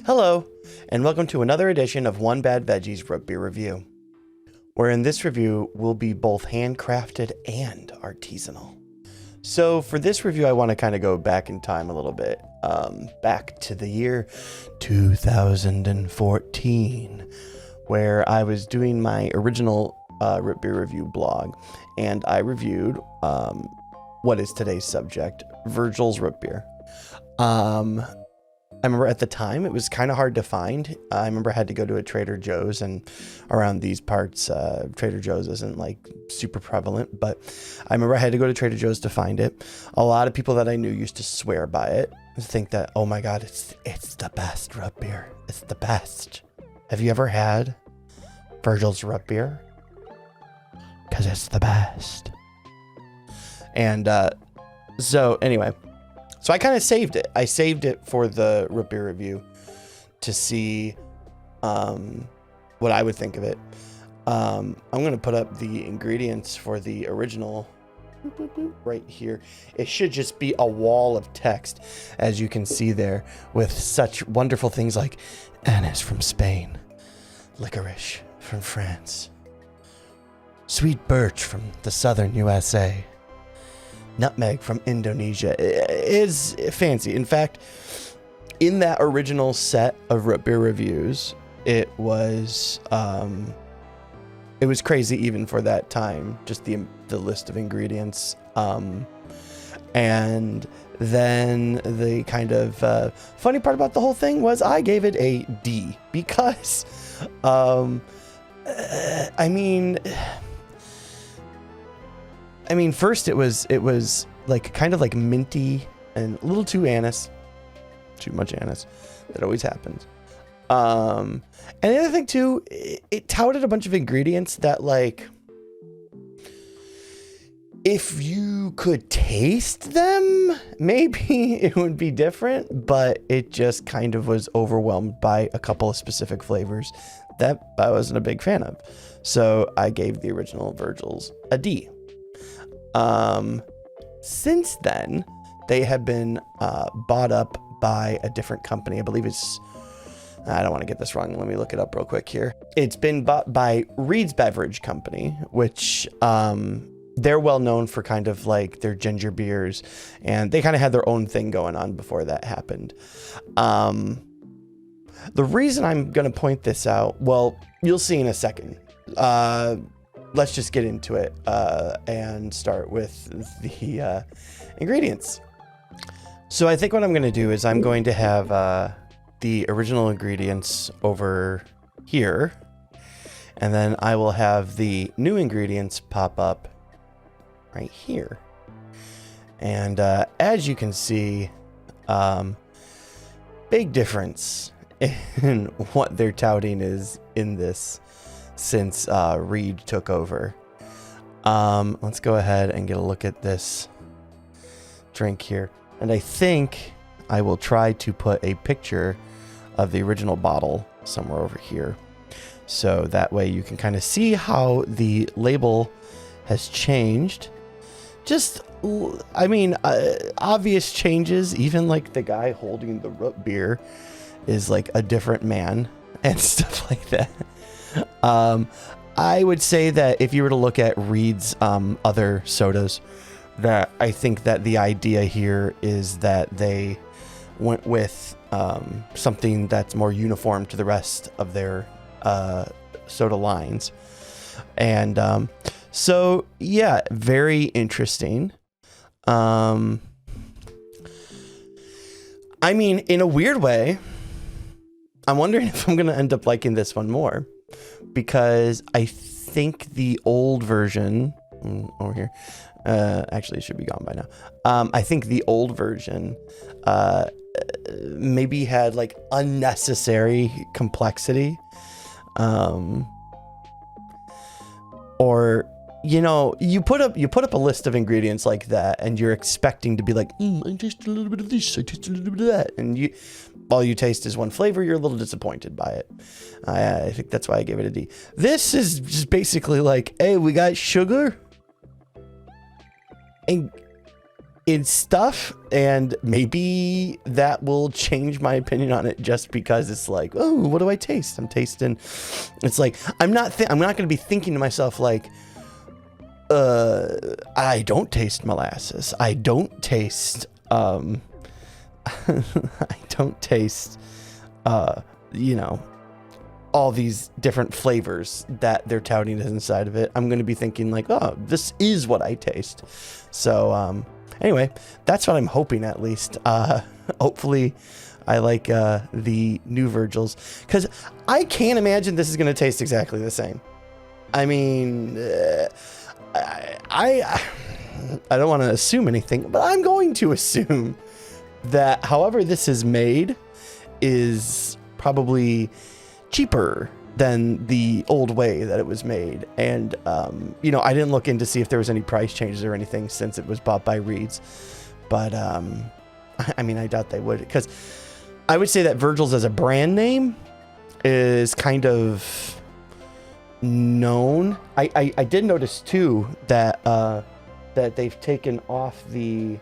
Hello, and welcome to another edition of One Bad Veggies Root Beer Review, where in this review will be both handcrafted and artisanal. So for this review, I want to kind of go back in time a little bit, back to the year 2014, where I was doing my original root beer review blog, and I reviewed what is today's subject, Virgil's root beer. I remember at the time it was kind of hard to find. I remember I had to go to a Trader Joe's, and around these parts, Trader Joe's isn't like super prevalent, but I remember I had to go to Trader Joe's to find it. A lot of people that I knew used to swear by it, think that, oh my God, it's the best root beer. It's the best. Have you ever had Virgil's root beer? Because it's the best. And so anyway. So I kind of saved it. I saved it for the root beer review to see what I would think of it. I'm going to put up the ingredients for the original right here. It should just be a wall of text, as you can see there, with such wonderful things like anise from Spain, licorice from France, sweet birch from the southern USA, nutmeg from Indonesia. It is fancy. In fact, in that original set of root beer reviews, it was crazy even for that time, just the list of ingredients. And then the kind of funny part about the whole thing was I gave it a D because first it was like kind of like minty and a little too much anise. That always happens. And the other thing too, it touted a bunch of ingredients that, like, if you could taste them, maybe it would be different, but it just kind of was overwhelmed by a couple of specific flavors that I wasn't a big fan of. So I gave the original Virgil's a D. Since then, they have been bought up by a different company. I believe I don't want to get this wrong. Let me look it up real quick here. It's been bought by Reed's Beverage Company, which they're well known for kind of like their ginger beers, and they kind of had their own thing going on before that happened. The reason I'm going to point this out, well, you'll see in a second. Let's just get into it and start with the ingredients. So I think what I'm going to do is I'm going to have the original ingredients over here, and then I will have the new ingredients pop up right here. And as you can see, big difference in what they're touting is in this since Reed took over. Let's go ahead and get a look at this drink here. And I think I will try to put a picture of the original bottle somewhere over here, so that way you can kind of see how the label has changed. Just, obvious changes. Even like the guy holding the root beer is like a different man and stuff like that. I would say that if you were to look at Reed's other sodas, that I think that the idea here is that they went with something that's more uniform to the rest of their soda lines. And so, yeah, very interesting. In a weird way, I'm wondering if I'm going to end up liking this one more, because I think the old version over here, actually it should be gone by now. I think the old version maybe had like unnecessary complexity, or you put up a list of ingredients like that, and you're expecting to be like, I taste a little bit of this, I taste a little bit of that, and all you taste is one flavor. You're a little disappointed by it. I think that's why I gave it a D. This is just basically like, hey, we got sugar and in stuff, and maybe that will change my opinion on it just because it's like, oh, what do I taste? I'm tasting. It's like I'm not going to be thinking to myself like, I don't taste molasses. I don't taste I don't taste you know, all these different flavors that they're touting inside of it. I'm going to be thinking like, oh, this is what I taste. So anyway, that's what I'm hoping, at least. Hopefully I like the new Virgils, because I can't imagine this is going to taste exactly the same. I mean, I don't want to assume anything, but I'm going to assume that however this is made is probably cheaper than the old way that it was made. And, you know, I didn't look in to see if there was any price changes or anything since it was bought by Reed's. But, I mean, I doubt they would, because I would say that Virgil's as a brand name is kind of known. I did notice too that, that they've taken off the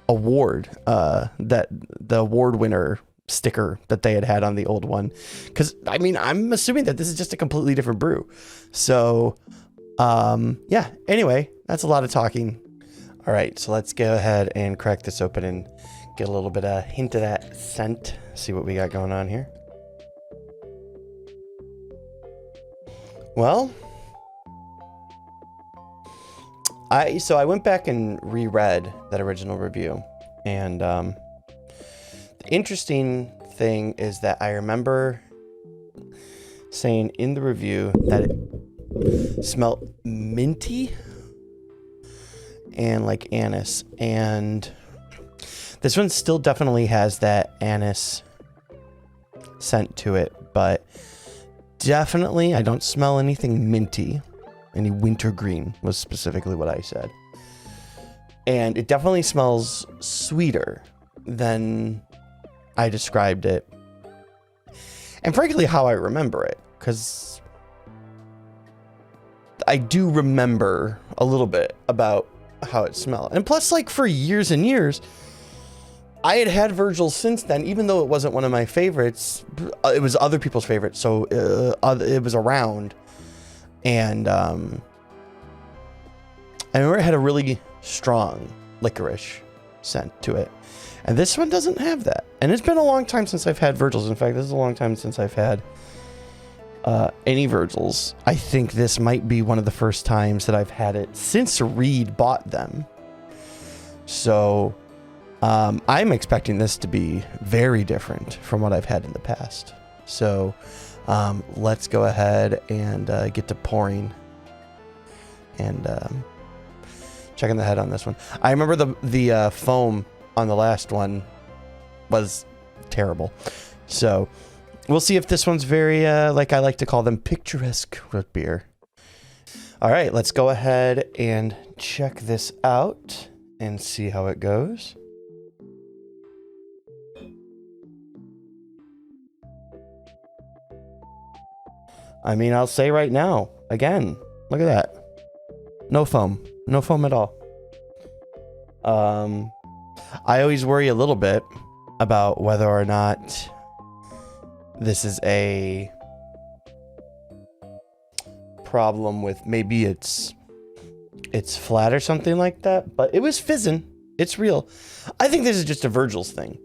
award, that the award winner sticker that they had on the old one, because I mean, I'm assuming that this is just a completely different brew. So yeah, anyway, that's a lot of talking. All right, so let's go ahead and crack this open and get a little bit of hint of that scent, see what we got going on here. Well, so I went back and reread that original review, and the interesting thing is that I remember saying in the review that it smelled minty and like anise, and this one still definitely has that anise scent to it, but definitely I don't smell anything minty. Any wintergreen was specifically what I said. And it definitely smells sweeter than I described it. And frankly, how I remember it, because I do remember a little bit about how it smelled. And plus, like, for years and years, I had Virgil's since then, even though it wasn't one of my favorites. It was other people's favorites, so it was around. And I remember it had a really strong licorice scent to it. And this one doesn't have that. And it's been a long time since I've had Virgil's. In fact, this is a long time since I've had any Virgil's. I think this might be one of the first times that I've had it since Reed bought them. So I'm expecting this to be very different from what I've had in the past. So let's go ahead and get to pouring and checking the head on this one. I remember the foam on the last one was terrible. So we'll see if this one's very, like I like to call them, picturesque root beer. All right, let's go ahead and check this out and see how it goes. I mean, I'll say right now, again, look at that. No foam. No foam at all. I always worry a little bit about whether or not this is a problem with maybe it's flat or something like that, but it was fizzing. It's real. I think this is just a Virgil's thing.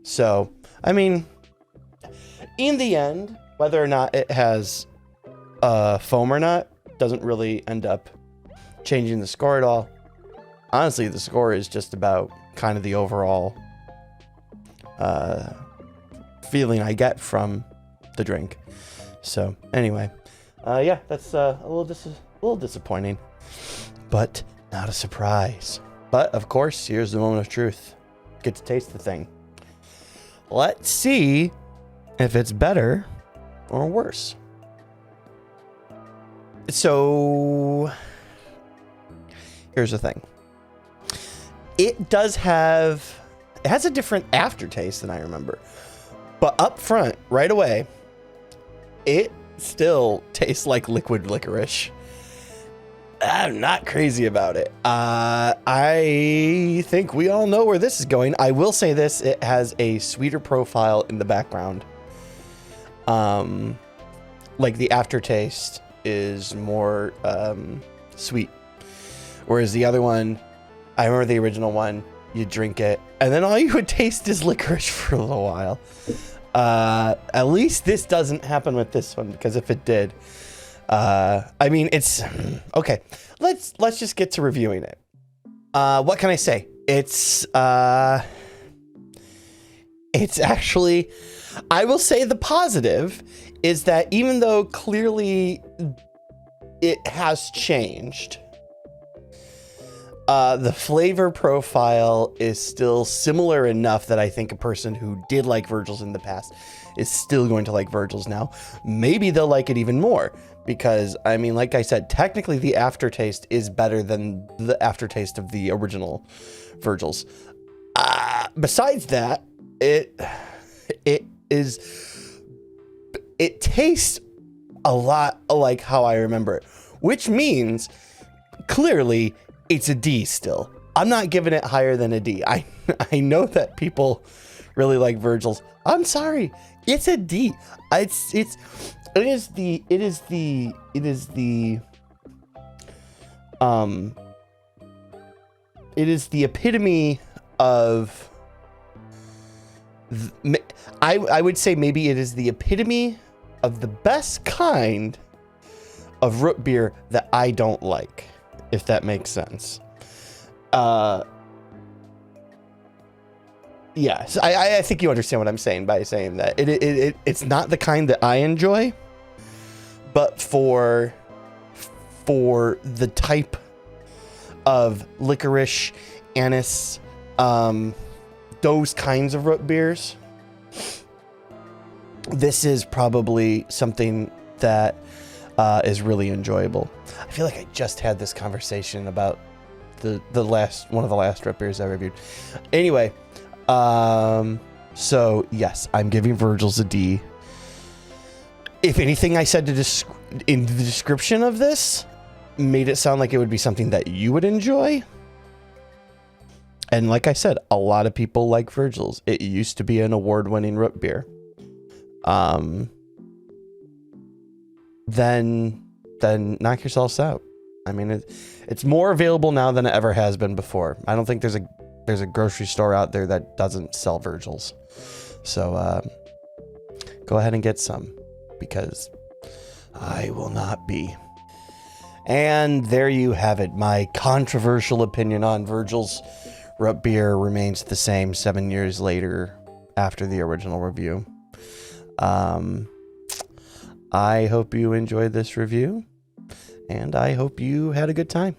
So, I mean, in the end, whether or not it has foam or not doesn't really end up changing the score at all. Honestly, the score is just about kind of the overall feeling I get from the drink. So anyway, yeah, that's a little disappointing, but not a surprise. But of course, here's the moment of truth. Get to taste the thing. Let's see if it's better or worse. So here's the thing. It has a different aftertaste than I remember. But up front, right away, it still tastes like liquid licorice. I'm not crazy about it. I think we all know where this is going. I will say this, it has a sweeter profile in the background. Like the aftertaste is more sweet. Whereas the other one, I remember the original one, you drink it, and then all you would taste is licorice for a little while. At least this doesn't happen with this one, because if it did, I mean, it's okay. Let's just get to reviewing it. What can I say? It's actually, I will say the positive is that even though clearly it has changed, the flavor profile is still similar enough that I think a person who did like Virgil's in the past is still going to like Virgil's now. Maybe they'll like it even more because, I mean, like I said, technically the aftertaste is better than the aftertaste of the original Virgil's. Besides that, it tastes a lot like how I remember it, which means clearly it's a D still. I'm not giving it higher than a D. I know that people really like Virgil's. I'm sorry. It's a D. It is the epitome of I would say maybe it is the epitome of the best kind of root beer that I don't like, if that makes sense. Yes, I think you understand what I'm saying by saying that it's not the kind that I enjoy, but for the type of licorice, anise, those kinds of root beers, this is probably something that is really enjoyable. I feel like I just had this conversation about one of the last root beers I reviewed. Anyway, so yes, I'm giving Virgil's a D. If anything I said in the description of this made it sound like it would be something that you would enjoy, and like I said, a lot of people like Virgil's. It used to be an award-winning root beer. Then knock yourselves out. I mean, it's more available now than it ever has been before. I don't think there's a grocery store out there that doesn't sell Virgil's. So go ahead and get some, because I will not be. And there you have it. My controversial opinion on Virgil's root beer remains the same 7 years later after the original review. I hope you enjoyed this review, and I hope you had a good time.